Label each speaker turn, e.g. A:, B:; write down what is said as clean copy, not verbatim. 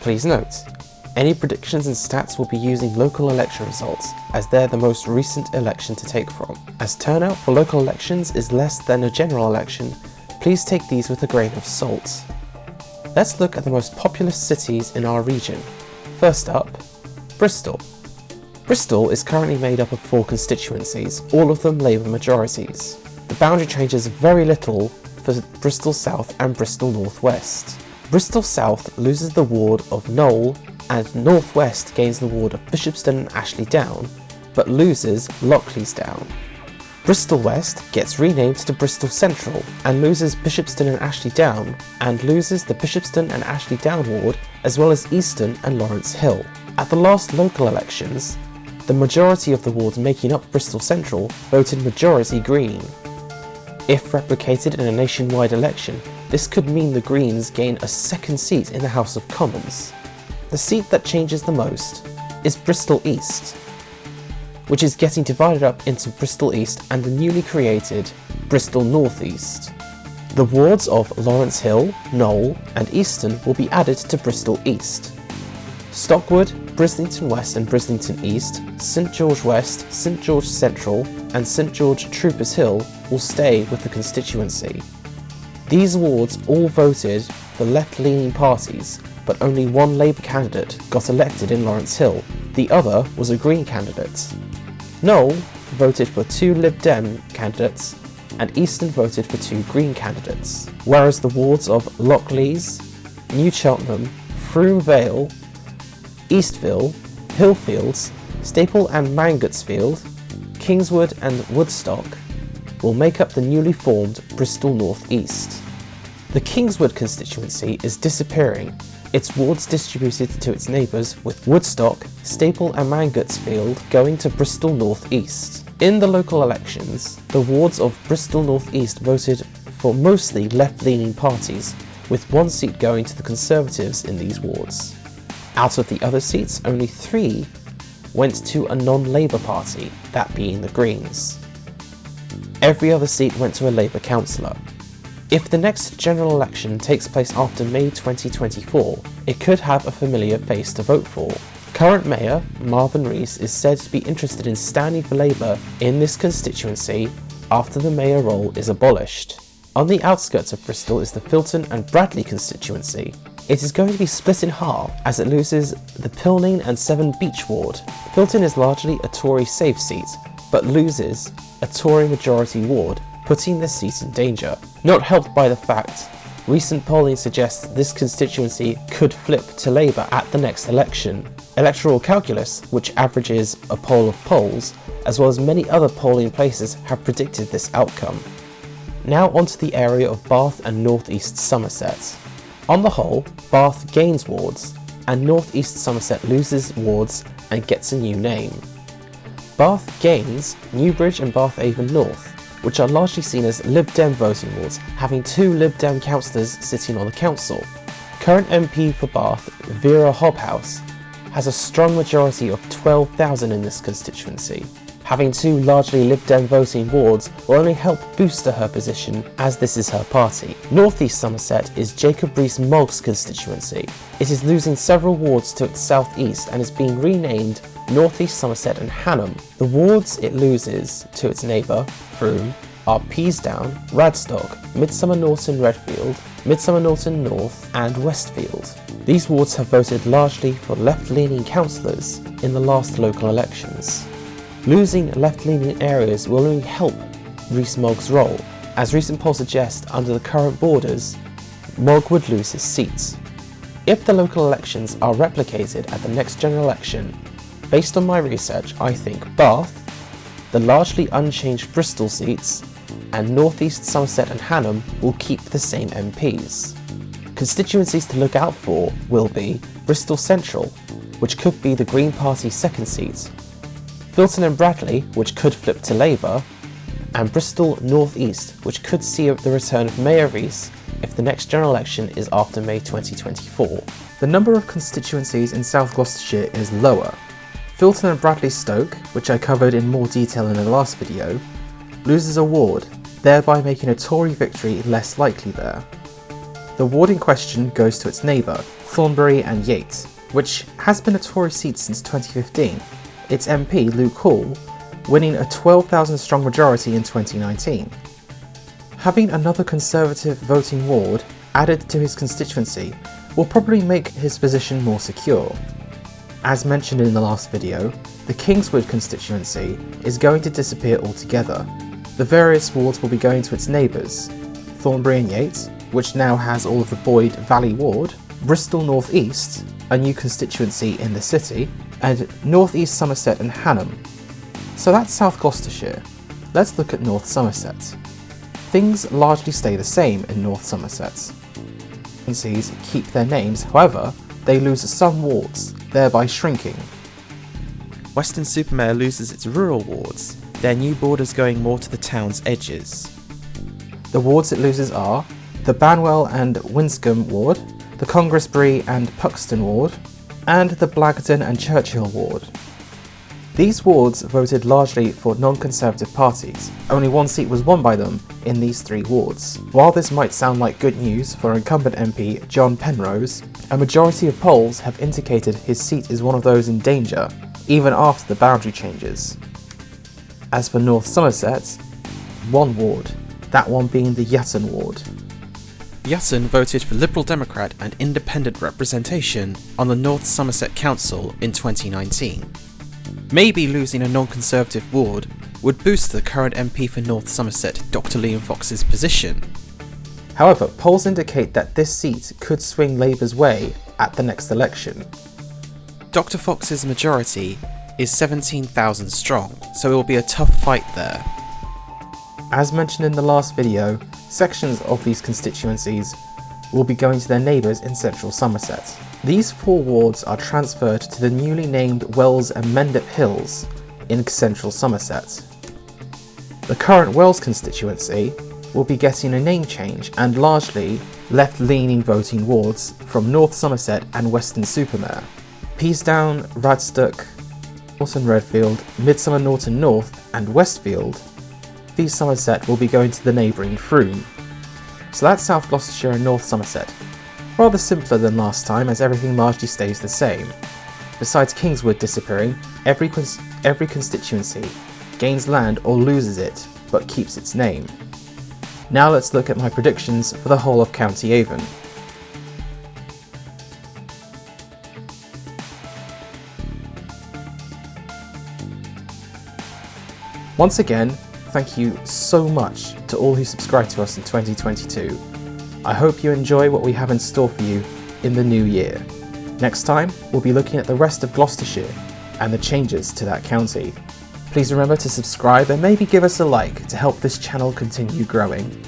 A: Please note, any predictions and stats will be using local election results, as they're the most recent election to take from. As turnout for local elections is less than a general election, please take these with a grain of salt. Let's look at the most populous cities in our region. First up, Bristol. Bristol is currently made up of 4 constituencies, all of them Labour majorities. The boundary changes very little for Bristol South and Bristol North West. Bristol South loses the ward of Knowle, and North West gains the ward of Bishopston and Ashley Down, but loses Lockleys Down. Bristol West gets renamed to Bristol Central and loses Bishopston and Ashley Down, and loses the Bishopston and Ashley Down ward as well as Easton and Lawrence Hill. At the last local elections, the majority of the wards making up Bristol Central voted majority Green. If replicated in a nationwide election, this could mean the Greens gain a second seat in the House of Commons. The seat that changes the most is Bristol East, which is getting divided up into Bristol East and the newly created Bristol North East. The wards of Lawrence Hill, Knowle and Easton will be added to Bristol East. Stockwood, Brislington West and Brislington East, St George West, St George Central and St George Troopers Hill will stay with the constituency. These wards all voted for left-leaning parties, but only one Labour candidate got elected in Lawrence Hill, the other was a Green candidate. Knowle voted for 2 Lib Dem candidates and Easton voted for 2 Green candidates, whereas the wards of Lockleys, New Cheltenham, Frome Vale, Eastville, Hillfields, Staple and Mangotsfield, Kingswood and Woodstock will make up the newly formed Bristol North East. The Kingswood constituency is disappearing, its wards distributed to its neighbours, with Woodstock, Staple and Mangotsfield going to Bristol North East. In the local elections, the wards of Bristol North East voted for mostly left-leaning parties, with 1 seat going to the Conservatives in these wards. Out of the other seats, only 3 went to a non-Labour party, that being the Greens. Every other seat went to a Labour councillor. If the next general election takes place after May 2024, it could have a familiar face to vote for. Current Mayor Marvin Rees is said to be interested in standing for Labour in this constituency after the mayor role is abolished. On the outskirts of Bristol is the Filton and Bradley constituency. It is going to be split in half as it loses the Pilning and Severn Beach ward. Filton is largely a Tory safe seat, but loses a Tory majority ward, putting this seat in danger. Not helped by the fact recent polling suggests this constituency could flip to Labour at the next election. Electoral calculus, which averages a poll of polls, as well as many other polling places, have predicted this outcome. Now onto the area of Bath and North East Somerset. On the whole, Bath gains wards, and North East Somerset loses wards and gets a new name. Bath gains Newbridge and Bath Avon North, which are largely seen as Lib Dem voting wards, having 2 Lib Dem councillors sitting on the council. Current MP for Bath, Vera Hobhouse, has a strong majority of 12,000 in this constituency. Having 2 largely Lib Dem voting wards will only help boost her position, as this is her party. North East Somerset is Jacob Rees-Mogg's constituency. It is losing several wards to its southeast and is being renamed North East Somerset and Hanham. The wards it loses to its neighbour, Frome, are Peasdown, Radstock, Midsummer Norton Redfield, Midsummer Norton North and Westfield. These wards have voted largely for left-leaning councillors in the last local elections. Losing left-leaning areas will only help Rees-Mogg's role. As recent polls suggest, under the current borders, Mogg would lose his seats. If the local elections are replicated at the next general election, based on my research, I think Bath, the largely unchanged Bristol seats, and North East Somerset and Hanham will keep the same MPs. Constituencies to look out for will be Bristol Central, which could be the Green Party's second seat, Filton and Bradley, which could flip to Labour, and Bristol North East, which could see the return of Mayor Rees if the next general election is after May 2024. The number of constituencies in South Gloucestershire is lower. Filton and Bradley Stoke, which I covered in more detail in the last video, loses a ward, thereby making a Tory victory less likely there. The ward in question goes to its neighbour, Thornbury and Yates, which has been a Tory seat since 2015, its MP Luke Hall winning a 12,000 strong majority in 2019. Having another Conservative voting ward added to his constituency will probably make his position more secure. As mentioned in the last video, the Kingswood constituency is going to disappear altogether. The various wards will be going to its neighbours, Thornbury and Yates, which now has all of the Boyd Valley ward, Bristol North East, a new constituency in the city, and North East Somerset and Hanham. So that's South Gloucestershire. Let's look at North Somerset. Things largely stay the same in North Somerset. Constituencies keep their names, however, they lose some wards, thereby shrinking. Weston-Super-Mare loses its rural wards, their new borders going more to the town's edges. The wards it loses are the Banwell and Winscombe ward, the Congresbury and Puxton ward, and the Blagden and Churchill ward. These wards voted largely for non-Conservative parties. Only one seat was won by them in these three wards. While this might sound like good news for incumbent MP John Penrose, a majority of polls have indicated his seat is one of those in danger, even after the boundary changes. As for North Somerset, one ward, that one being the Yatton ward. Yatton voted for Liberal Democrat and Independent representation on the North Somerset Council in 2019. Maybe losing a non-Conservative ward would boost the current MP for North Somerset, Dr. Liam Fox's position. However, polls indicate that this seat could swing Labour's way at the next election. Dr. Fox's majority is 17,000 strong, so it will be a tough fight there. As mentioned in the last video, sections of these constituencies will be going to their neighbours in central Somerset. These four wards are transferred to the newly named Wells and Mendip Hills in central Somerset. The current Wells constituency will be getting a name change and largely left-leaning voting wards from North Somerset and Weston-Super-Mare. Peasdown, Radstock, Norton Redfield, Midsummer Norton North and Westfield, these Somerset will be going to the neighbouring Frome. So that's South Gloucestershire and North Somerset. Rather simpler than last time as everything largely stays the same. Besides Kingswood disappearing, every constituency gains land or loses it, but keeps its name. Now let's look at my predictions for the whole of County Avon. Once again, thank you so much to all who subscribed to us in 2022. I hope you enjoy what we have in store for you in the new year. Next time, we'll be looking at the rest of Gloucestershire and the changes to that county. Please remember to subscribe and maybe give us a like to help this channel continue growing.